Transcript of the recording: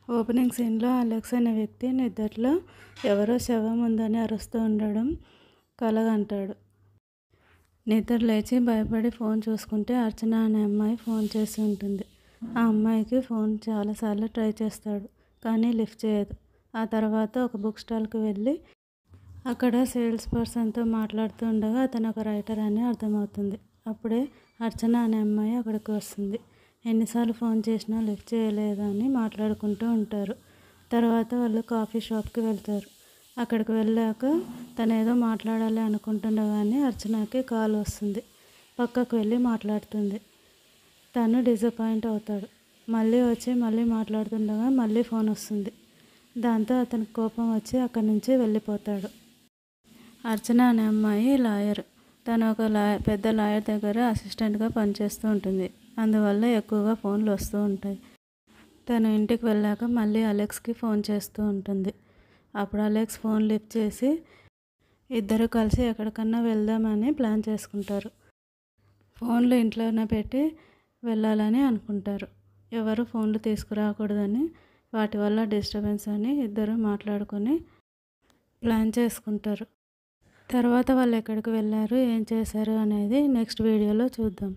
Opening సీన్లో Alex అనే వ్యక్తి నిద్దట్లో ఎవరో శవం ఉందని అరుస్తూ ఉండడం కలగంటాడు. నిద్ర లేచి భయపడి ఫోన్ చూసుకుంటే అర్చన అనే అమ్మాయి ఫోన్ చేసి ఉంటుంది. ఆ అమ్మాయికి ఫోన్ చాలాసార్లు ట్రై చేస్తాడు, కానీ లిఫ్ట్ చేయదు. ఆ తర్వాత ఒక బుక్ స్టాల్కి వెళ్ళి అక్కడ సేల్స్ పర్సన్తో మాట్లాడుతూ ఉండగా అతను ఒక రైటర్ అని అర్థమవుతుంది. అప్పుడే అర్చన అనే అమ్మాయి అక్కడికి వస్తుంది. ఎన్నిసార్లు ఫోన్ చేసినా లిఫ్ట్ చేయలేదని మాట్లాడుకుంటూ ఉంటారు. తర్వాత వాళ్ళు కాఫీ షాప్కి వెళ్తారు. అక్కడికి వెళ్ళాక తనేదో మాట్లాడాలి అనుకుంటుండగానే అర్చనకి కాల్ వస్తుంది. పక్కకు వెళ్ళి మాట్లాడుతుంది. తను డిసప్పాయింట్ అవుతాడు. మళ్ళీ వచ్చి మళ్ళీ మాట్లాడుతుండగా మళ్ళీ ఫోన్ వస్తుంది. దాంతో అతనికి కోపం వచ్చి అక్కడి నుంచి వెళ్ళిపోతాడు. అర్చన అనే అమ్మాయి లాయర్. తను ఒక పెద్ద లాయర్ దగ్గర అసిస్టెంట్గా పనిచేస్తూ ఉంటుంది. అందువల్ల ఎక్కువగా ఫోన్లు వస్తూ ఉంటాయి. తను ఇంటికి వెళ్ళాక మళ్ళీ అలెక్స్కి ఫోన్ చేస్తూ ఉంటుంది. అప్పుడు అలెక్స్ ఫోన్ లిఫ్ట్ చేసి ఇద్దరు కలిసి ఎక్కడికన్నా వెళ్దామని ప్లాన్ చేసుకుంటారు. ఫోన్లు ఇంట్లోనే పెట్టి వెళ్ళాలని అనుకుంటారు. ఎవరు ఫోన్లు తీసుకురాకూడదని, వాటి వల్ల డిస్టర్బెన్స్ అని ఇద్దరు మాట్లాడుకొని ప్లాన్ చేసుకుంటారు. తర్వాత వాళ్ళు ఎక్కడికి వెళ్ళారు, ఏం చేశారు అనేది నెక్స్ట్ వీడియోలో చూద్దాం.